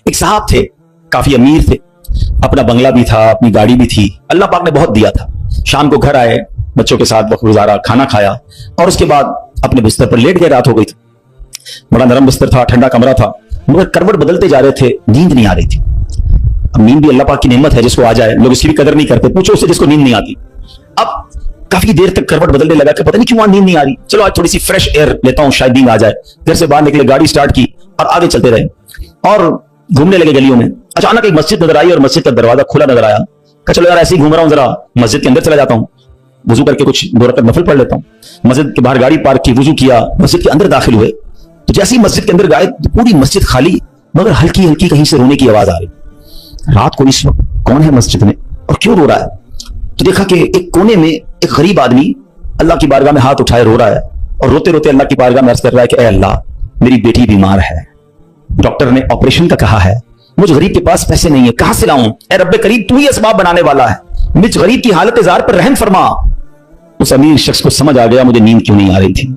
ایک साहब थे, काफी अमीर थे, अपना बंगला भी था, अपनी गाड़ी भी थी, अल्लाह पाक ने बहुत दिया था. शाम को घर आए, बच्चों के साथ वक्त गुजारा, खाना खाया और उसके बाद अपने बिस्तर पर लेट गए. रात हो गई थी, बड़ा नरम बिस्तर था, ठंडा कमरा था, मगर करवट बदलते जा रहे थे, नींद नहीं आ रही थी. अब नींद भी अल्लाह पाक की नेमत है, जिसको आ जाए लोग इसकी भी कदर नहीं करते. पूछो उससे जिसको नींद नहीं आती. अब काफी देर तक करवट बदलने लगा कि पता नहीं क्यों वहां नींद नहीं आ रही, चलो आज थोड़ी सी फ्रेश एयर लेता हूं, शायद नींद आ जाए. घर से बाहर निकले, गाड़ी स्टार्ट की और आगे चलते रहे और घूमने लगे गलियों में. अचानक एक मस्जिद नजर आई और मस्जिद का दरवाजा खुला नजर आया. कहा चलो यार ऐसे ही घूम रहा हूं, जरा मस्जिद के अंदर चला जाता हूं, वजू करके कुछ 2 रकात नफल पढ़ लेता हूं. मस्जिद के बाहर गाड़ी पार्क की, वजू किया, मस्जिद के अंदर दाखिल हुए तो जैसे ही मस्जिद के अंदर गए पूरी मस्जिद खाली, मगर हल्की हल्की कहीं से रोने की आवाज आ रही. रात को इस वक्त कौन है मस्जिद में और क्यों रो रहा है? तो देखा कि एक कोने में एक गरीब आदमी अल्लाह की बारगाह में हाथ उठाए रो रहा है और रोते रोते अल्लाह की बारगाह में अर्ज कर रहा है कि ए अल्लाह, मेरी बेटी बीमार है, डॉक्टर ने ऑपरेशन का कहा है, मुझ गरीब के पास पैसे नहीं है, कहां से लाऊं? ए रब्बे करीब, तू ही असबाब बनाने वाला है, मुझ गरीब की हालत जार पर रहम फरमा. उस अमीर शख्स को समझ आ गया मुझे नींद क्यों नहीं आ रही थी,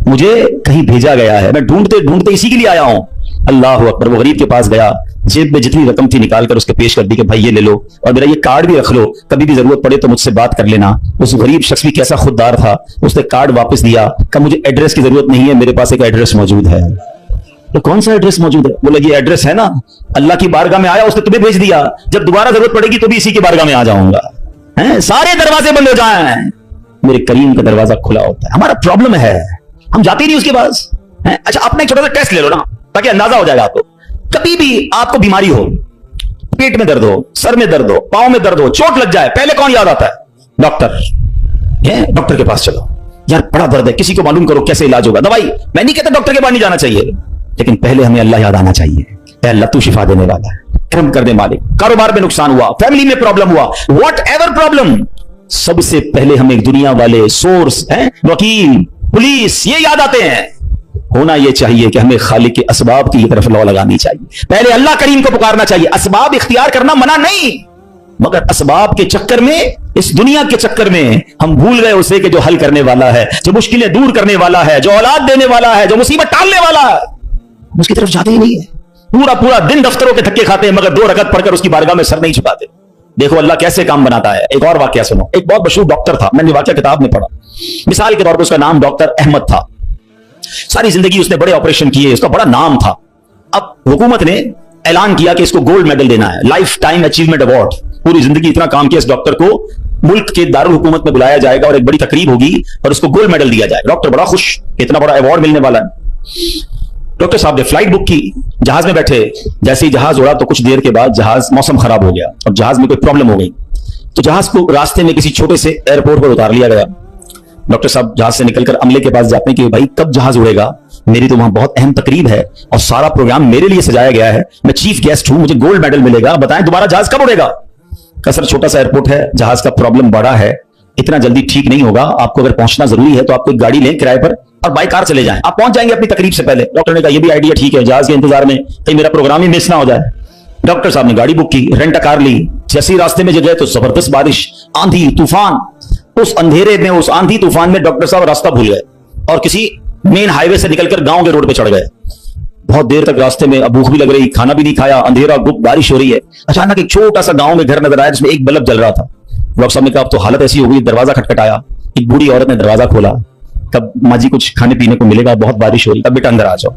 मुझे कहीं भेजा गया है, मैं ढूंढते ढूंढते इसी के लिए आया हूं. अल्लाह अकबर. वो गरीब के पास गया, जेब में जितनी रकम थी निकाल कर उसके पेश कर दी कि भाई ये ले लो और मेरा ये कार्ड भी रख लो, कभी भी जरूरत पड़े तो मुझसे बात कर लेना. उस गरीब शख्स भी कैसा खुददार था, उसने कार्ड वापस दिया, कहा मुझे एड्रेस की जरूरत नहीं है, मेरे पास एक एड्रेस मौजूद है. तो कौन सा एड्रेस मौजूद है? बोला ये एड्रेस है ना, अल्लाह की बारगाह में आया, उसने तुम्हें भेज दिया, जब दोबारा जरूरत पड़ेगी तो भी इसी की बारगाह में आ जाऊंगा. सारे दरवाजे बंद हो जाए, मेरे करीम का दरवाजा खुला होता है. हमारा प्रॉब्लम है, हम जाते ही नहीं उसके पास. अच्छा अपना एक छोटा सा टेस्ट ले लो ना, ताकि अंदाजा हो जाएगा आपको. कभी भी आपको बीमारी हो, पेट में दर्द हो, सर में दर्द हो, पांव में दर्द हो, चोट लग जाए, पहले कौन याद आता है? डॉक्टर. डॉक्टर के पास चलो, यार बड़ा दर्द है, किसी को मालूम करो कैसे इलाज होगा. दवाई, मैं नहीं कहता डॉक्टर के पास नहीं जाना चाहिए, लेकिन पहले हमें अल्लाह याद आना चाहिए. अल्लाह तू शिफा देने वाला है, करम कर दे मालिक. कारोबार में नुकसान हुआ, फैमिली में प्रॉब्लम हुआ, वॉट एवर प्रॉब्लम, सबसे पहले हमें दुनिया वाले सोर्स हैं, वकील, पुलिस, ये याद आते हैं. होना यह चाहिए कि हमें खालिक के असबाब की तरफ लौ लगानी चाहिए, पहले अल्लाह करीम को पुकारना चाहिए. असबाब इख्तियार करना मना नहीं, मगर असबाब के चक्कर में, इस दुनिया के चक्कर में हम भूल गए उसे कि जो हल करने वाला है, जो मुश्किलें दूर करने वाला है, जो औलाद देने वाला है, जो मुसीबत टालने वाला है, उसकी तरफ जाते ही नहीं है. पूरा पूरा दिन दफ्तरों के धक्के खाते हैं, मगर 2 रकात पढ़कर उसकी बारगाह में सर नहीं झुकाते. देखो अल्लाह कैसे काम बनाता है. एक और वाकया सुनो. एक बहुत मशहूर डॉक्टर था, मैंने वाकया किताब में पढ़ा. मिसाल के तौर पर उसका नाम डॉक्टर अहमद था. सारी जिंदगी उसने बड़े ऑपरेशन किए, उसका बड़ा नाम था. अब हुकूमत ने ऐलान किया कि इसको गोल्ड मेडल देना है, लाइफ टाइम अचीवमेंट अवार्ड. पूरी जिंदगी इतना काम किया इस डॉक्टर को मुल्क के दारुल हुकूमत में बुलाया जाएगा और एक बड़ी तकरीब होगी और उसको गोल्ड मेडल दिया जाएगा. डॉक्टर बड़ा खुश, इतना बड़ा अवार्ड मिलने वाला है. डॉक्टर साहब ने फ्लाइट बुक की, जहाज में बैठे, जैसे ही जहाज उड़ा तो कुछ देर के बाद जहाज, मौसम खराब हो गया और जहाज में कोई प्रॉब्लम हो गई, तो जहाज को रास्ते में किसी छोटे से एयरपोर्ट पर उतार लिया गया. डॉक्टर साहब जहाज से निकलकर अमले के पास जाते हैं कि भाई कब जहाज उड़ेगा, मेरी तो वहां बहुत अहम तकरीब है और सारा प्रोग्राम मेरे लिए सजाया गया है, मैं चीफ गेस्ट हूं, मुझे गोल्ड मेडल मिलेगा, बताएं दोबारा जहाज कब उड़ेगा? का सर छोटा सा एयरपोर्ट है, जहाज का प्रॉब्लम बड़ा है, इतना जल्दी ठीक नहीं होगा, आपको अगर पहुंचना जरूरी है तो आप एक गाड़ी लें किराए पर और बाई कार चले जाएं, आप पहुंच जाएंगे अपनी तकरीब से पहले. डॉक्टर ने कहा यह भी आइडिया ठीक है, जहाज के इंतजार में कहीं मेरा प्रोग्राम ही मिस ना हो जाए. डॉक्टर साहब ने गाड़ी बुक की, रेंट कार ली. जैसे ही रास्ते में गए तो जबरदस्त बारिश, आंधी तूफान. उस अंधेरे में, उस आंधी तूफान में डॉक्टर साहब रास्ता भूल गए और किसी मेन हाईवे से निकलकर गांव के रोड पे चढ़ गए. बहुत देर तक रास्ते में, अब भूख भी लग रही, खाना भी नहीं खाया, अंधेरा, गुप्त, बारिश हो रही है. अचानक एक छोटा सा गांव में घर नजर आया जिसमें एक बल्ब जल रहा था. डॉक्टर साहब ने कहा अब तो हालत ऐसी हो गई, दरवाजा खटखटाया. एक बूढ़ी औरत ने दरवाजा खोला. कब माँ जी कुछ खाने पीने को मिलेगा, बहुत बारिश हो रही, तब बेटा अंदर आ जाओ.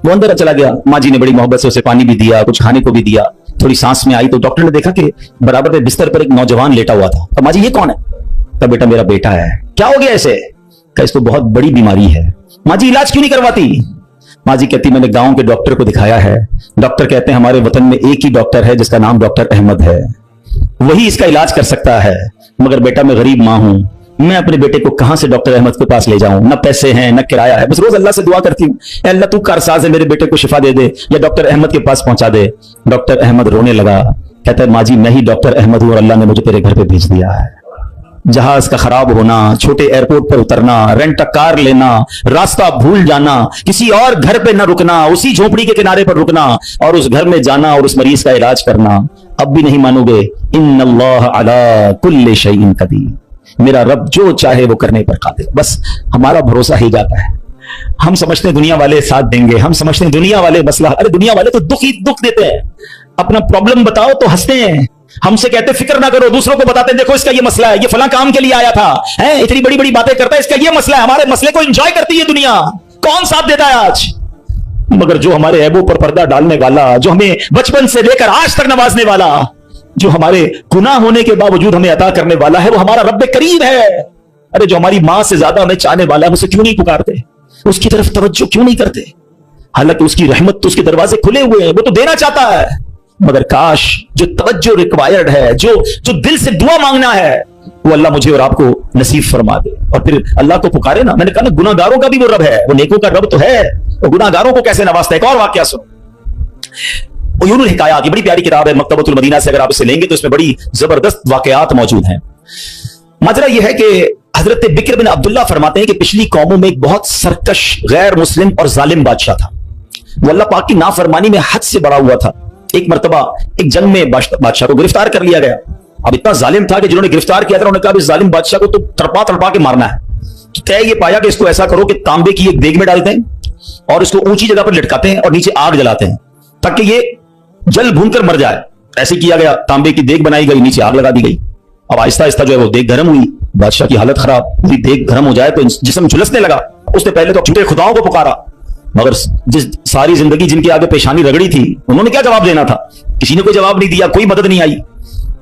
वो अंदर चला गया. माँ जी ने बड़ी मोहब्बत से उसे पानी भी दिया, कुछ खाने को भी दिया. थोड़ी सांस में आई तो डॉक्टर ने देखा कि बराबर में बिस्तर पर एक नौजवान लेटा हुआ था. माँ जी ये कौन है? कहा बेटा मेरा बेटा है. क्या हो गया ऐसे? कहा इसको बहुत बड़ी बीमारी है. माँ जी इलाज क्यों नहीं करवाती? माँ जी कहती मैंने गांव के डॉक्टर को दिखाया है, डॉक्टर कहते हैं हमारे वतन में एक ही डॉक्टर है जिसका नाम डॉक्टर अहमद है, वही इसका इलाज कर सकता है, मगर बेटा मैं गरीब माँ हूं, मैं अपने बेटे को कहां से डॉक्टर अहमद के पास ले जाऊं, न पैसे हैं न किराया है, बस रोज अल्लाह से दुआ करती हूँ अल्लाह तू कारसाज है, मेरे बेटे को शिफा दे दे या डॉक्टर अहमद के पास पहुंचा दे. डॉक्टर अहमद रोने लगा, कहता है माँ जी मैं ही डॉक्टर अहमद हूं और अल्लाह ने मुझे तेरे घर पे भेज दिया है. जहाज का खराब होना, छोटे एयरपोर्ट पर उतरना, रेंट कार लेना, रास्ता भूल जाना, किसी और घर पे न रुकना, उसी झोपड़ी के किनारे पर रुकना और उस घर में जाना और उस मरीज का इलाज करना. अब भी नहीं मानोगे, इन्नल्लाह अला कुल्ली शैइन कदीर, मेरा रब जो चाहे वो करने पर कादिर. बस हमारा भरोसा ही जाता है. ہم سمجھتے ہیں دنیا والے ساتھ دیں گے, ہم سمجھتے ہیں دنیا والے مسئلہ, ارے دنیا والے تو دکھ ہی دکھ دیتے ہیں. اپنا پرابلم بتاؤ تو ہنستے ہیں, ہم سے کہتے فکر نہ کرو, دوسروں کو بتاتے ہیں دیکھو اس کا یہ مسئلہ ہے, یہ فلاں کام کے لیے آیا تھا, اتنی بڑی بڑی باتیں کرتا ہے, اس کا یہ مسئلہ ہے. ہمارے مسئلے کو انجوائے کرتی ہے دنیا, کون ساتھ دیتا ہے آج؟ مگر جو ہمارے عیبوں پر پردہ ڈالنے والا, جو ہمیں بچپن سے لے کر آج تک نوازنے والا, جو ہمارے گناہ ہونے کے باوجود ہمیں عطا کرنے والا ہے, وہ ہمارا رب کریم ہے. ارے جو ہماری ماں سے زیادہ ہمیں چاہنے والا ہے, اسے کیوں نہیں پکارتے, اس کی طرف توجہ کیوں نہیں کرتے؟ حالانکہ اس کی رحمت تو اس کے دروازے کھلے ہوئے ہیں, وہ تو دینا چاہتا ہے. مگر کاش جو توجہ ریکوائرڈ ہے, جو دل سے دعا مانگنا ہے, وہ اللہ مجھے اور آپ کو نصیب فرما دے. اور پھر اللہ کو پکارے نا. میں نے کہا نا گناہ گاروں کا بھی وہ رب ہے, وہ نیکوں کا رب تو ہے, وہ گناہ گاروں کو کیسے نوازتا ہے. ایک اور واقعہ سنو, عیون الحکایات, یہ بڑی پیاری کتاب ہے مکتبۃ المدینہ سے, اگر آپ اسے لیں گے تو اس میں بڑی زبردست واقعات موجود ہیں. ماجرا یہ ہے کہ حضرت بکر بن عبداللہ فرماتے ہیں کہ پچھلی قوموں میں ایک بہت سرکش, غیر مسلم اور ظالم بادشاہ تھا. وہ اللہ پاک کی نافرمانی میں حد سے بڑا ہوا تھا. ایک مرتبہ ایک جنگ میں بادشاہ کو گرفتار کر لیا گیا. اب اتنا ظالم تھا کہ جنہوں نے گرفتار کیا تھا انہوں نے کہا اس ظالم بادشاہ کو تو تڑپا تڑپا کے مارنا ہے. تو طے یہ پایا کہ اس کو ایسا کرو کہ تانبے کی ایک دیگ میں ڈالتے ہیں اور اس کو اونچی جگہ پر لٹکاتے ہیں اور نیچے آگ جلاتے ہیں تاکہ یہ جل بھون کر مر جائے. ایسے کیا گیا, تانبے کی دیگ بنائی گئی, نیچے آگ لگا دی گئی. اب آہستہ آہستہ جو ہے وہ دیگ گرم ہوئی, بادشاہ کی حالت خراب, پوری دیگ گرم ہو جائے تو جسم جھلسنے لگا. اس نے پہلے تو جھوٹے خداؤں کو پکارا, مگر جس ساری زندگی جن کے آگے پیشانی رگڑی تھی انہوں نے کیا جواب دینا تھا؟ کسی نے کوئی جواب نہیں دیا, کوئی مدد نہیں آئی.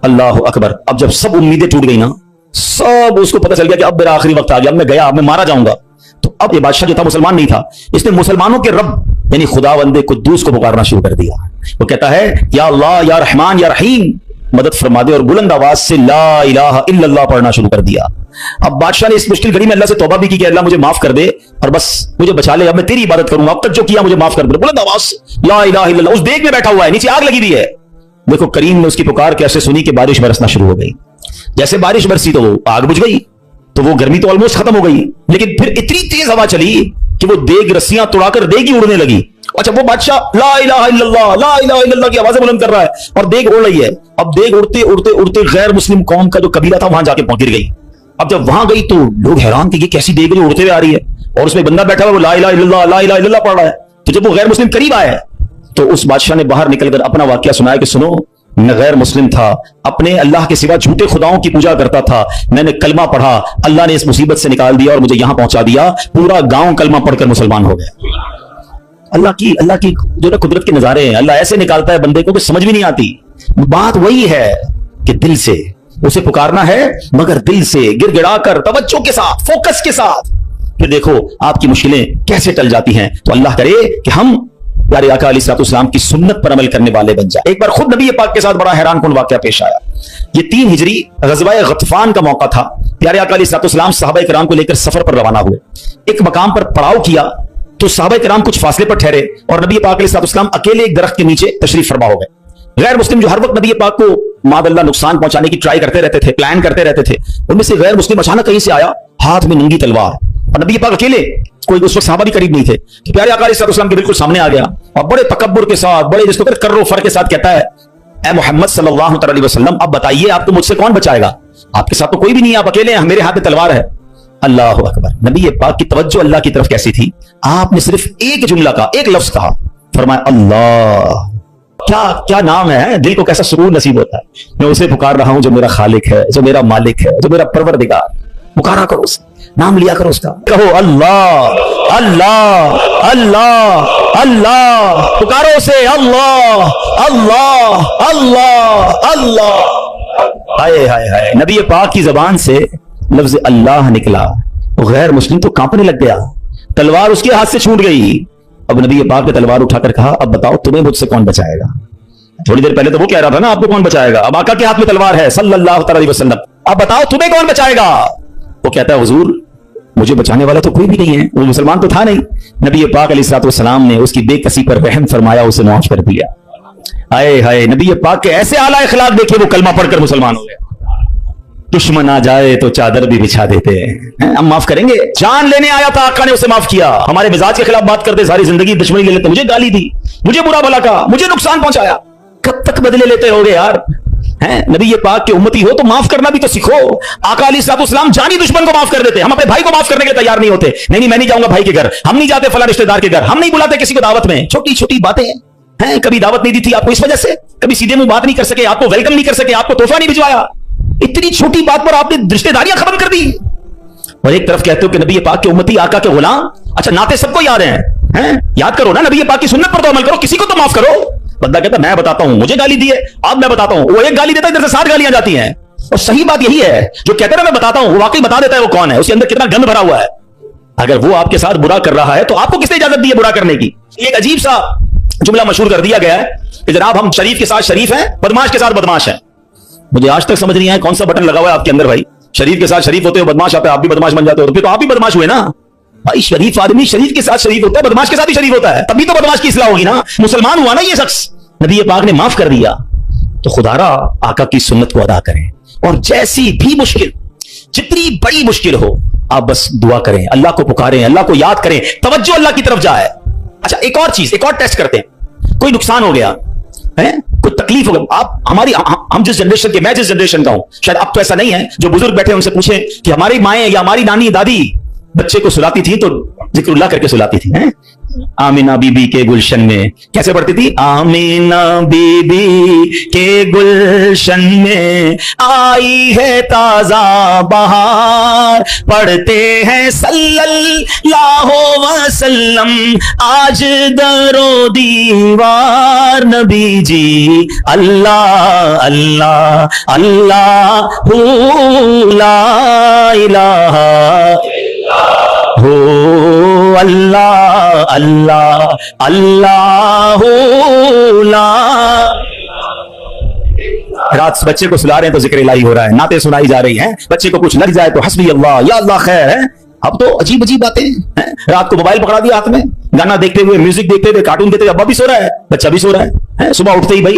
اللہ اکبر. اب جب سب امیدیں ٹوٹ گئی نا, سب اس کو پتہ چل گیا کہ اب میرا آخری وقت آ گیا, اب میں گیا, اب میں مارا جاؤں گا. تو اب یہ بادشاہ جو تھا مسلمان نہیں تھا, اس نے مسلمانوں کے رب یعنی خداوند قدوس کو پکارنا شروع کر دیا. وہ کہتا ہے یا اللہ یا رحمان یا رحیم مدد فرما دے, اور بلند آواز سے لا الہ الا اللہ پڑھنا شروع کر دیا. اب بادشاہ نے اس مشکل گھڑی میں اللہ سے توبہ بھی کی کہ اللہ مجھے معاف کر دے اور بس مجھے بچا لے, اب میں تیری عبادت کروں گا, اب تک جو کیا مجھے معاف کر دے. بلند آواز لا الہ الا اللہ. اس دیگ میں بیٹھا ہوا ہے, نیچے آگ لگی ہوئی ہے. دیکھو کریم نے اس کی پکار کیسے سنی کہ بارش برسنا شروع ہو گئی. جیسے بارش برسی تو وہ آگ بجھ گئی, تو وہ گرمی تو آلموسٹ ختم ہو گئی, لیکن پھر اتنی تیز ہوا چلی کہ وہ دیگ رسیاں توڑا کر دیگ ہی اڑنے لگی. اچھا وہ بادشاہ لا الہ الا اللہ لا الہ الا اللہ کی آوازیں بلند کر رہا ہے اور دیگ اڑ رہی ہے. اب دیگ اڑتے اڑتے اڑتے غیر مسلم قوم کا جو قبیلہ تھا وہاں جا کے گر گئی. اب جب وہاں گئی تو لوگ حیران کہ یہ کیسی دیگ جو اڑتے ہوئے آ رہی ہے اور اس میں بندہ بیٹھا ہوا وہ لا الہ الا اللہ لا الہ الا اللہ پڑھ رہا ہے. تو جب وہ غیر مسلم قریب آئے تو اس بادشاہ نے باہر نکل کر اپنا واقعہ سنایا کہ سنو, میں غیر مسلم تھا, اپنے اللہ کے سوا جھوٹے خداؤں کی پوجا کرتا تھا, میں نے کلمہ پڑھا, اللہ نے اس مصیبت سے نکال دیا اور مجھے یہاں پہنچا دیا, پورا گاؤں کلمہ پڑھ کر مسلمان ہو گئے. اللہ کی جو قدرت کے نظارے ہیں, اللہ ایسے نکالتا ہے بندے کو کہ سمجھ بھی نہیں آتی. بات وہی ہے کہ دل سے اسے پکارنا ہے, مگر دل سے گر گڑا کر توجہ کے ساتھ فوکس کے ساتھ, پھر دیکھو آپ کی مشکلیں کیسے ٹل جاتی ہیں. تو اللہ کرے کہ ہم پیارے آقا علیہ السلام کی سنت پر عمل کرنے والے بن جائیں. ایک بار خود نبی پاک کے ساتھ بڑا حیران کن واقعہ پیش آیا. یہ 3 ہجری غزوہ غطفان کا موقع تھا. پیارے آقا علیہ السلام صحابہ کرام کو لے کر سفر پر روانہ ہوئے. ایک مقام پر پڑاؤ کیا تو صحابہ کرام کچھ فاصلے پر ٹھہرے اور نبی پاک علیہ السلام اکیلے ایک درخت کے نیچے تشریف فرما ہو گئے. غیر مسلم جو ہر وقت نبی پاک کو ماد اللہ نقصان پہنچانے کی ٹرائی کرتے رہتے تھے, پلان کرتے رہتے تھے, ان میں سے غیر مسلم اچانک کہیں سے آیا ہاتھ میں ننگی تلوار, اور نبی پاک اکیلے, کوئی اس وقت صحابہ بھی قریب نہیں تھے. تو پیارے آقا علیہ السلام کے بالکل سامنے آ گیا اور بڑے تکبر کے ساتھ, بڑے جس کو کر و فر کے ساتھ کہتا ہے اے محمد صلی اللہ علیہ وسلم, اب بتائیے آپ کو مجھ سے کون بچائے گا؟ آپ کے ساتھ تو کوئی بھی نہیں ہے, آپ اکیلے ہیں, میرے ہاتھ میں تلوار ہے. اللہ اکبر. نبی پاک کی توجہ اللہ کی طرف کیسی تھی, آپ نے صرف ایک جملہ کہا, ایک لفظ کہا, فرمایا اللہ. کیا نام ہے, دل کو کیسا سکون نصیب ہوتا ہے. میں اسے پکار رہا ہوں جو میرا خالق ہے, جو میرا مالک ہے, جو میرا پروردگار. پکارا کرو اسے, نام لیا کرو اس کا, کہو اللہ اللہ اللہ اللہ, پکارو اسے اللہ اللہ اللہ اللہ. ہائے ہائے ہائے, نبی پاک کی زبان سے لفظ اللہ نکلا, غیر مسلم تو کانپنے لگ گیا, تلوار اس کے ہاتھ سے چھوٹ گئی. اب نبی پاک نے تلوار اٹھا کر کہا اب بتاؤ تمہیں مجھ سے کون بچائے گا؟ تھوڑی دیر پہلے تو وہ کہہ رہا تھا نا آپ کو کون بچائے گا, اب آقا کے ہاتھ میں تلوار ہے صلی اللہ علیہ وسلم, اب بتاؤ تمہیں کون بچائے گا؟ وہ کہتا ہے حضور مجھے بچانے والا تو کوئی بھی نہیں ہے, وہ مسلمان تو تھا نہیں. نبی پاک علیہ السلام نے اس کی بے کسی پر رحم فرمایا, اسے معاف کر دیا. آئے ہائے, نبی پاک کے ایسے اعلیٰ اخلاق دیکھے, وہ کلمہ پڑھ کر مسلمان ہو گئے. دشمن آ جائے تو چادر بھی بچھا دیتے ہیں, ہم معاف کریں گے. جان لینے آیا تھا, آقا نے اسے معاف کیا. ہمارے مزاج کے خلاف بات کرتے, ساری زندگی دشمنی لے لیتے, مجھے گالی دی, مجھے برا بھلا کہا, مجھے نقصان پہنچایا. کب تک بدلے لیتے ہوگے یار؟ हैं? नबी ये पाक के उम्मती हो तो माफ करना भी तो सीखो। आका अलैहिस्सलाम जानी दुश्मन को माफ कर देते, हम अपने भाई को माफ करने के लिए तैयार नहीं होते। नहीं मैं नहीं जाऊंगा भाई के घर, हम नहीं जाते फला रिश्तेदार के घर, हम नहीं बुलाते किसी को दावत में। छोटी छोटी बातें हैं। कभी दावत नहीं दी थी आपको इस वजह से, कभी सीधे मुंह बात नहीं कर सके, आपको वेलकम नहीं कर सके, आपको तोहफा नहीं भिजवाया, इतनी छोटी बात पर आपने रिश्तेदारियां खत्म कर दी। और एक तरफ कहते हो कि नबी पाक के उम्मती, आका के गुलाम। अच्छा नाते सबको याद हैं? याद करो ना, नबी पाक की सुन्नत पर तो अमल करो, किसी को तो माफ करो। बंदा कहता मैं बताता हूं, मुझे गाली दी है, अब मैं बताता हूं। वो एक गाली देता है, इधर से 7 गालियां जाती हैं। और सही बात यही है, जो कहता है मैं बताता हूं, वो वाकई बता देता है वो कौन है, उसके अंदर कितना गंद भरा हुआ है। अगर वो आपके साथ बुरा कर रहा है तो आपको किसने इजाजत दी है बुरा करने की? एक अजीब सा जुमला मशहूर कर दिया गया है कि जनाब हम शरीफ के साथ शरीफ हैं, बदमाश के साथ बदमाश हैं। मुझे आज तक समझ नहीं आया कौन सा बटन लगा हुआ है आपके अंदर भाई। शरीफ के साथ शरीफ होते हो, बदमाश आता है, आप भी बदमाश बन जाते हो, तो फिर तो आप भी बदमाश हुए ना भाई। शरीफ आदमी शरीफ के साथ शरीफ होता है, बदमाश के साथ भी शरीफ होता है, तभी तो बदमाश की इस्लाह होगी ना। मुसलमान हुआ ना ये शख्स, नबी पाक ने माफ कर दिया। तो खुदारा आका की सुन्नत को अदा करें, और जैसी भी मुश्किल, जितनी बड़ी मुश्किल हो, आप बस दुआ करें, अल्लाह को पुकारें, अल्लाह को याद करें, तवज्जो अल्लाह की तरफ जाए। अच्छा एक और चीज, एक और टेस्ट करते हैं। कोई नुकसान हो गया है, कोई तकलीफ हो गया, आप हमारी हम जिस जनरेशन के, मैं जिस जनरेशन का हूं, शायद अब तो ऐसा नहीं है, जो बुजुर्ग बैठे उनसे पूछें कि हमारी माएं या हमारी नानी दादी बच्चे को सुलाती थी तो जिक्रुल्लाह करके सुलाती थी, हैं? आमीना बीबी के गुलशन में कैसे पढ़ती थी? आमीना बीबी के गुलशन में आई है ताजा बहार, पढ़ते हैं सल्लल्लाहु वसल्लम आज दरो दीवार, नबी जी अल्लाह अल्लाह अल्लाह ला इलाहा हो अल्लाह अल्लाह अल्लाह ला। रात बच्चे को सुला रहे हैं तो जिक्र इलाही हो रहा है, नाते सुनाई जा रही हैं, बच्चे को कुछ लग जाए तो हस्बी अल्लाह या अल्लाह खैर है। अब तो अजीब अजीब बातें हैं। रात को मोबाइल पकड़ा दिया हाथ में, गाना देखते हुए, म्यूजिक देखते हुए, कार्टून देखते हुए, अब्बा भी सो रहा है, बच्चा भी सो रहा है। सुबह उठते ही भाई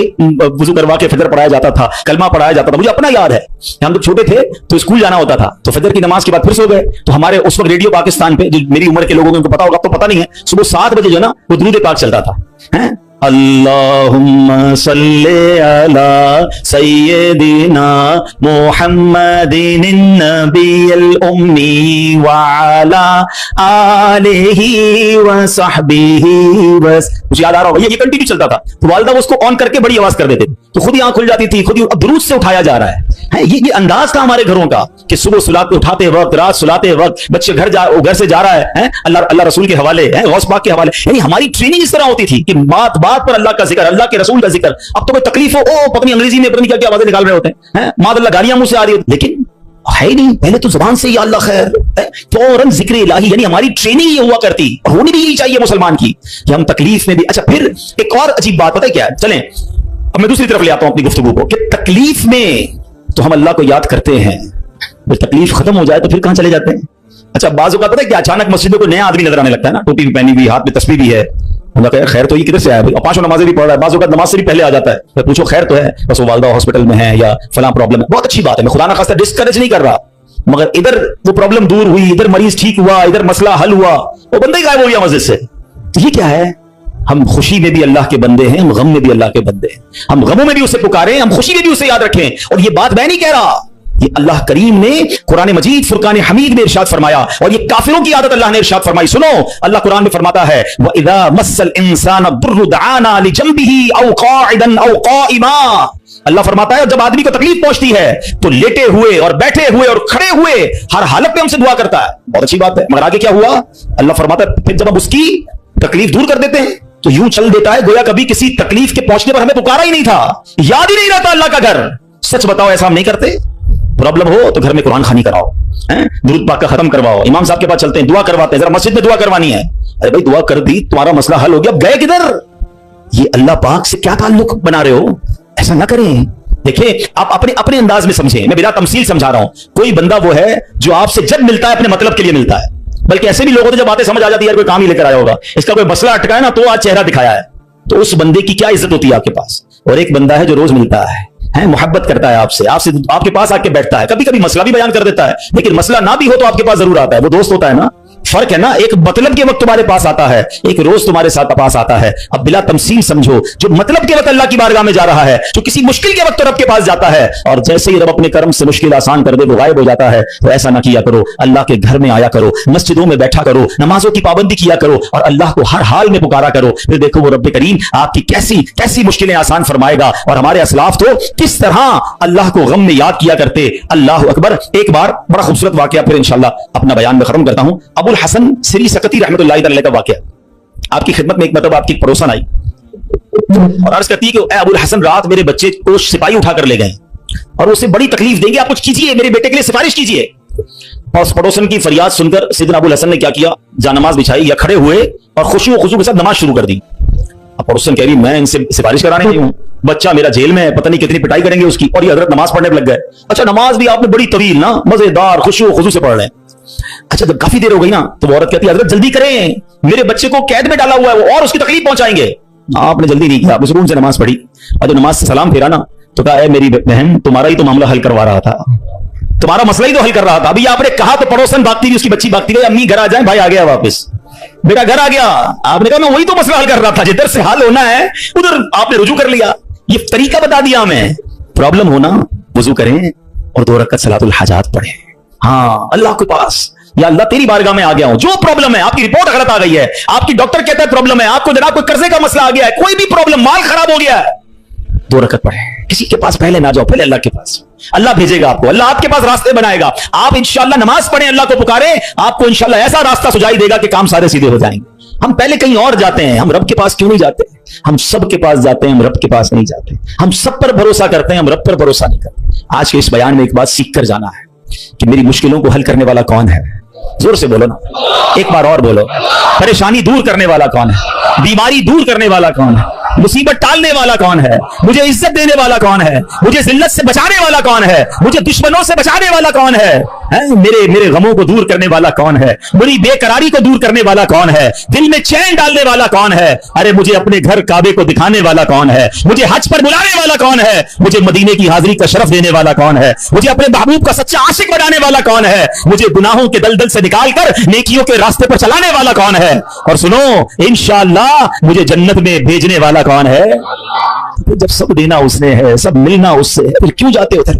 वुजू करवा के फजर पढ़ाया जाता था, कलमा पढ़ाया जाता था। मुझे अपना याद है, हम लोग छोटे थे तो स्कूल जाना होता था, तो फजर की नमाज के बाद फिर सो गए, तो हमारे उस वक्त रेडियो पाकिस्तान पे, जो मेरी उम्र के लोगों को उनको पता होगा, तो पता नहीं है, सुबह 7 बजे जो ना वो दुरूद पाक चलता था, हैं? अल्लाहुम्मा सल्ली अला सय्यिदिना मुहम्मदिन नबियल उम्मी व अला आलिहि व सहबिहि बस। मुझे याद आ रहा होगा ये कंटिन्यू चलता था, तो वालिदा उसको ऑन करके बड़ी आवाज कर देते थे, तो खुद ही आंख खुल जाती थी, खुद ही दुरूद से उठाया जा रहा है। ये अंदाज था हमारे घरों का कि सुबह सुलाते उठाते वक्त, रात सुलाते वक्त, बच्चे घर से जा रहा है, अल्लाह रसूल के हवाले, गौस पाक के हवाले। यानी हमारी ट्रेनिंग इस तरह होती थी कि बात बात पर अल्लाह का जिक्र, अल्लाह के रसूल का जिक्र। अब तो कोई तकलीफ हो, ओ पता नहीं अंग्रेजी में पता नहीं क्या क्या आवाजें निकाल रहे होते हैं, मादअल्लाह गालियां मुंह से आ रही होती, लेकिन है ही नहीं। पहले तो जुबान से या अल्लाह खैर, फौरन जिक्र इलाही। यानी हमारी ट्रेनिंग ये हुआ करती, और होनी भी यही चाहिए मुसलमान की, कि हम तकलीफ में भी। अच्छा फिर एक और अजीब बात पता है क्या है? चलें अब मैं दूसरी तरफ ले आता हूं अपनी गुफ्तगू को, कि तकलीफ में तो हम अल्लाह को याद करते हैं, फिर तकलीफ खत्म हो जाए तो फिर कहां चले जाते हैं? अच्छा बाज़ औक़ात पता है क्या, अचानक मस्जिद में कोई नया आदमी नजर आने लगता है ना, टोपी भी पहनी हुई, हाथ में तस्बीह भी है, हम कहते हैं खैर तो ये किधर से आया भाई, 5 नमाजें भी पढ़ रहा है, बाज़ औक़ात नमाज से भी पहले आ जाता है, फिर पूछो खैर तो है, बस वो वालिदा हॉस्पिटल में है या फलां प्रॉब्लम है। बहुत अच्छी बात है, मैं खुदा ना खास्ता डिस्करेज नहीं कर रहा, मगर इधर वो प्रॉब्लम दूर हुई, इधर मरीज ठीक हुआ, इधर मसला हल हुआ, वो बंदा ही गायब हो गया मस्जिद से। तो ये क्या है? हम खुशी में भी अल्लाह के बंदे हैं, हम गम में भी अल्लाह के बंदे हैं, हम गमों में भी उसे पुकारें, हम खुशी में भी उसे याद रखें। और ये बात मैं नहीं कह रहा, ये अल्लाह करीम ने कुरान मजीद फुरकान हमीद में इरशाद फरमाया, और ये काफिरों की आदत अल्लाह ने इरशाद फरमाई। सुनो, अल्लाह कुरान में फरमाता है, व इज़ा मस्सल इंसान दुर्रु दआना लिजंबिही औ काइदन औ काइमा। अल्लाह फरमाता है जब आदमी को तकलीफ पहुंचती है तो लेटे हुए और बैठे हुए और खड़े हुए हर हालत में हमसे दुआ करता है। बहुत अच्छी बात है, मगर आगे क्या हुआ? अल्लाह फरमाता है फिर जब हम उसकी तकलीफ दूर कर देते हैं तो यूं चल देता है गोया कभी किसी तकलीफ के पहुंचने पर हमें पुकारा ही नहीं था, याद ही नहीं रहता अल्लाह का घर। सच बताओ ऐसा हम नहीं करते? प्रॉब्लम हो तो घर में कुरान खानी कराओ, दुरूद पाक का खत्म करवाओ, इमाम साहब के पास चलते हैं, दुआ करवाते हैं, जरा मस्जिद में दुआ करवानी है। अरे भाई दुआ कर दी, तुम्हारा मसला हल हो गया, गए किधर? ये अल्लाह पाक से क्या ताल्लुक बना रहे हो? ऐसा ना करें। देखिए आप अपने अंदाज में समझें, मैं बिना तमसील समझा रहा हूं। कोई बंदा वो है जो आपसे जब मिलता है अपने मतलब के लिए मिलता है, बल्कि ऐसे भी लोगों को जब बातें समझ आ जाती है यार कोई काम ही लेकर आया होगा, इसका कोई मसला अटका है ना तो आज चेहरा दिखाया है, तो उस बंदे की क्या इज्जत होती है आपके पास। और एक बंदा है जो रोज मिलता है, मोहब्बत करता है आपसे आपके पास आके बैठता है, कभी कभी मसला भी बयान कर देता है, लेकिन मसला ना भी हो तो आपके पास जरूर आता है, वो दोस्त होता है ना, فرق ہے نا, ایک مطلب کے وقت تمہارے پاس آتا ہے, ایک روز تمہارے ساتھ پاس آتا ہے. اب بلا تمثیل سمجھو, جو مطلب کے وقت اللہ کی بارگاہ میں جا رہا ہے, جو کسی مشکل کے وقت تو رب کے پاس جاتا ہے, اور جیسے ہی رب اپنے کرم سے مشکل آسان کر دے وہ غائب ہو جاتا ہے. تو ایسا نہ کیا کرو, اللہ کے گھر میں آیا کرو, مسجدوں میں بیٹھا کرو, نمازوں کی پابندی کیا کرو, اور اللہ کو ہر حال میں پکارا کرو. پھر دیکھو وہ رب کریم آپ کی کیسی کیسی مشکلیں آسان فرمائے گا. اور ہمارے اسلاف تو کس طرح اللہ کو غم میں یاد کیا کرتے. اللہ اکبر. ایک بار بڑا خوبصورت واقعہ, پھر انشاءاللہ اپنا بیان میں ختم کرتا ہوں. ابو الحسن سری سقطی رحمۃ اللہ علیہ کا واقعہ. آپ کی خدمت میں ایک مرتبہ آپ کی پڑوسن آئی اور عرض کرتی ہے کہ اے ابو الحسن, رات میرے بچے کو سپاہی اٹھا کر لے گئے اور اسے بڑی تکلیف دیں گے, آپ کچھ کیجیے, میرے بیٹے کے لیے سفارش کیجیے. اور اس پڑوسن کی فریاد سن کر سیدنا ابو الحسن نے کیا کیا, جانماز بچھائی یا کھڑے ہوئے اور خوشی و خضوع کے ساتھ نماز شروع کر دی. اب پڑوسن کہہ رہی میں ان سے سفارش کرانے نہیں ہوں, بچہ میرا جیل میں ہے, پتہ نہیں کتنی پٹائی کریں گے اس کی, اور یہ حضرت نماز پڑھنے لگ گئے. اچھا نماز بھی آپ نے بڑی طویل نا, مزیدار خوشی و خضوع سے پڑھ رہے ہیں. اچھا جب کافی دیر ہو گئی نا تو وہ عورت کہتی ہے حضرت جلدی کریں, میرے بچے کو قید میں ڈالا ہوا ہے وہ, اور اس کی تکلیف پہنچائیں گے. آپ نے جلدی نہیں کیا, آپ نے سکون سے نماز پڑھی, اور جب نماز سے سلام پھیرا نا تو کہا اے میری بہن, تمہارا ہی تو معاملہ حل کروا رہا تھا, تمہارا مسئلہ ہی تو حل کر رہا تھا. ابھی آپ نے کہا تو پڑوسن بھاگتی تھی, اس کی بچی بھاگتی گئی, امی گھر آ جائیں, بھائی آ گیا واپس, بیٹا گھر آ گیا. آپ نے کہا میں وہی تو مسئلہ حل کر رہا تھا, جدھر سے حل ہونا ہے ادھر آپ نے رجوع کر لیا. یہ طریقہ بتا دیا ہمیں. پرابلم ہونا وضو کریں اور 2 رکعت صلاۃ الحاجات پڑھیں. ہاں اللہ کے پاس, یا اللہ تیری بارگاہ میں آ گیا ہوں, جو پرابلم ہے, آپ کی رپورٹ غلط آ گئی ہے, آپ کی ڈاکٹر کہتا ہے پرابلم ہے, آپ کو جناب کوئی قرضے کا مسئلہ آ گیا ہے, کوئی بھی پرابلم, مال خراب ہو گیا ہے, 2 رکعت پڑھیں. کسی کے پاس پہلے نہ جاؤ, پہلے اللہ کے پاس. اللہ بھیجے گا آپ کو, اللہ آپ کے پاس راستے بنائے گا. آپ انشاءاللہ نماز پڑھیں, اللہ کو پکاریں, آپ کو انشاءاللہ ایسا راستہ سجائی دے گا کہ کام سارے سیدھے ہو جائیں گے. ہم پہلے کہیں اور جاتے ہیں, ہم رب کے پاس کیوں نہیں جاتے؟ ہم سب کے پاس جاتے ہیں, ہم رب کے پاس نہیں جاتے. ہم سب پر بھروسہ کرتے ہیں, ہم رب پر بھروسہ نہیں کرتے. آج کے اس بیان میں ایک بات سیکھ کر جانا ہے کہ میری مشکلوں کو حل کرنے والا کون ہے. زور سے بولو نا, ایک بار اور بولو. پریشانی دور کرنے والا کون ہے, بیماری دور کرنے والا کون ہے, مصیبت ٹالنے والا کون ہے, مجھے عزت دینے والا کون ہے, مجھے ذلت سے بچانے والا کون ہے, مجھے دشمنوں سے بچانے والا کون ہے, میرے غموں کو دور کرنے والا کون ہے, میری بے قراری کو دور کرنے والا کون ہے, دل میں چین ڈالنے والا کون ہے, ارے مجھے اپنے گھر کعبے کو دکھانے والا کون ہے, مجھے حج پر بلانے والا کون ہے, مجھے مدینے کی حاضری کا شرف دینے والا کون ہے, مجھے اپنے محبوب کا سچا عاشق بنانے والا کون ہے, مجھے گناہوں کے دلدل سے نکال کر نیکیوں کے راستے پر چلانے والا کون ہے, اور سنو انشاءاللہ مجھے جنت میں بھیجنے والا کون ہے. جب سب دینا اس نے ہے, سب ملنا اس سے ہے, پھر کیوں جاتے ادھر؟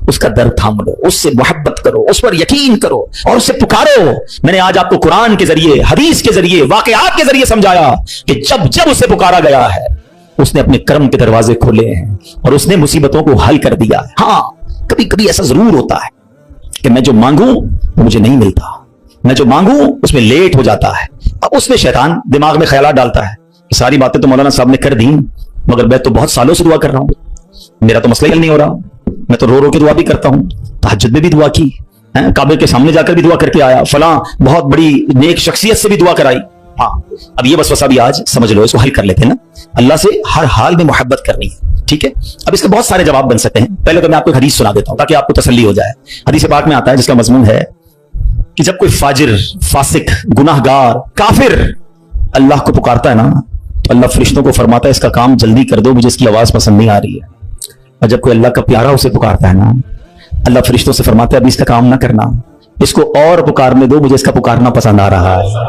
اس کا درد تھام لو, اس سے محبت کرو, اس پر یقین کرو اور اسے پکارو. میں نے آج آپ کو قرآن کے ذریعے, حدیث کے ذریعے, واقعات کے ذریعے سمجھایا کہ جب اسے پکارا گیا ہے اس نے اپنے کرم کے دروازے کھولے ہیں اور اس نے مصیبتوں کو حل کر دیا ہے. ہاں کبھی کبھی ایسا ضرور ہوتا ہے کہ میں جو مانگوں وہ مجھے نہیں ملتا, میں جو مانگوں اس میں لیٹ ہو جاتا ہے. اب اس میں شیطان دماغ میں خیالات ڈالتا ہے کہ ساری باتیں تو مولانا صاحب نے کر دی, مگر میں تو بہت سالوں سے دعا کر رہا ہوں, میرا تو مسئلہ حل نہیں ہو رہا, میں تو رو رو کے دعا بھی کرتا ہوں, تہجد میں بھی دعا کی, کعبے کے سامنے جا کر بھی دعا کر کے آیا, فلاں بہت بڑی نیک شخصیت سے بھی دعا کرائی. ہاں اب یہ وسوسہ بھی آج سمجھ لو, اس کو حل کر لیتے ہیں نا. اللہ سے ہر حال میں محبت کرنی ہے, ٹھیک ہے. اب اس کے بہت سارے جواب بن سکتے ہیں. پہلے تو میں آپ کو ایک حدیث سنا دیتا ہوں تاکہ آپ کو تسلی ہو جائے. حدیث پاک میں آتا ہے جس کا مضمون ہے کہ جب کوئی فاجر, فاسق, گناہ گار, کافر اللہ کو پکارتا ہے نا تو اللہ فرشتوں کو فرماتا ہے اس کا کام جلدی کر دو, مجھے اس کی آواز پسند نہیں آ رہی ہے. اور جب کوئی اللہ کا پیارا اسے پکارتا ہے نا, اللہ فرشتوں سے فرماتا ہے ابھی اس کا کام نہ کرنا, اس کو اور پکارنے دو, مجھے اس کا پکارنا پسند آ رہا ہے.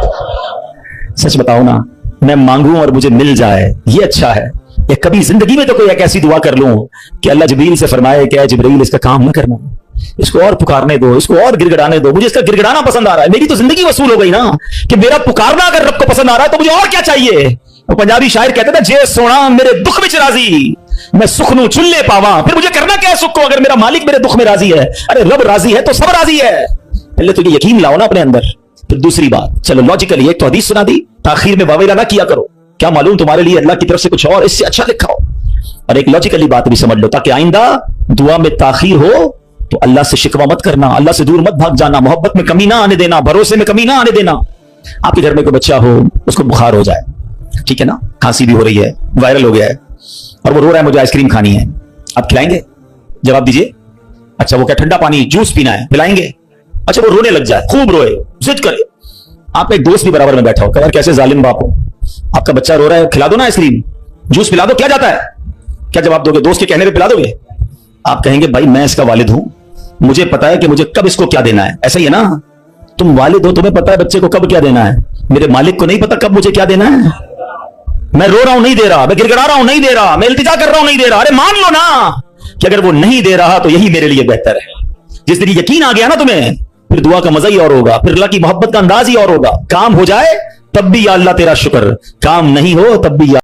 سچ بتاؤ نا, میں مانگوں اور مجھے مل جائے یہ اچھا ہے, یا کبھی زندگی میں تو کوئی ایک ایسی دعا کر لوں کہ اللہ جبریل سے فرمائے کہ اے جبریل اس کا کام نہ کرنا, اس کو اور پکارنے دو, اس کو اور گڑگڑانے دو, مجھے اس کا گڑگڑانا پسند آ رہا ہے. میری تو زندگی وصول ہو گئی نا کہ میرا پکارنا اگر رب کو پسند آ رہا ہے تو مجھے اور کیا چاہیے. پنجابی شاعر کہتے تھے جے سونا میرے دکھ وچ راضی, میں سکھ نو چلے پاواں, پھر مجھے کرنا کیا ہے سکھ کو, اگر میرا مالک میرے دکھ میں راضی ہے, ارے رب راضی ہے تو سب راضی ہے. پہلے تو یہ یقین لاؤ نا اپنے اندر. پھر دوسری بات, چلو لاجیکلی ایک تو حدیث سنا دی, تاخیر میں واویلا نہ کیا کرو, کیا معلوم تمہارے لیے اللہ کی طرف سے کچھ اور اس سے اچھا لکھا ہو. اور ایک لاجیکلی بات بھی سمجھ لو تاکہ آئندہ دعا میں تاخیر ہو تو اللہ سے شکوہ مت کرنا, اللہ سے دور مت بھاگ جانا, محبت میں کمی نہ آنے دینا, بھروسے میں کمی نہ آنے دینا. آپ کے گھر میں کوئی بچہ ہو, اس کو بخار ہو جائے, ٹھیک ہے نا, کھانسی بھی ہو رہی ہے, وائرل ہو گیا ہے, اور وہ رو رہا ہے مجھے آئس کریم کھانی ہے, آپ کھلائیں گے؟ جواب دیجئے. اچھا وہ کیا ٹھنڈا پانی جوس پینا ہے, پلائیں گے؟ اچھا وہ رونے لگ جائے, خوب روئے, ضد کرے, آپ ایک دوست بھی برابر میں بیٹھا ہو, کہ یار کیسے ظالم باپ ہو, آپ کا بچہ رو رہا ہے, کھلا دو نا آئس کریم, جوس پلا دو, کیا جاتا ہے, کیا جواب دو گے؟ دوست کے کہنے پہ پلا دو گے؟ آپ کہیں گے بھائی میں اس کا والد ہوں, مجھے پتا ہے کہ مجھے کب اس کو کیا دینا ہے, ایسا ہی ہے نا. तुम वालिद हो, तुम्हें पता है बच्चे को कब क्या देना है। मेरे मालिक को नहीं पता कब मुझे क्या देना है। मैं रो रहा हूं नहीं दे रहा, मैं गिड़गिड़ा रहा हूं नहीं दे रहा, मैं इल्तिजा कर रहा हूं नहीं दे रहा। अरे मान लो ना कि अगर वो नहीं दे रहा तो यही मेरे लिए बेहतर है। जिस दिन यकीन आ गया ना तुम्हें, फिर दुआ का मजा ही और होगा, फिर अल्लाह की मोहब्बत का अंदाज ही और होगा। काम हो जाए तब भी या अल्लाह तेरा शुक्र, काम नहीं हो तब भी या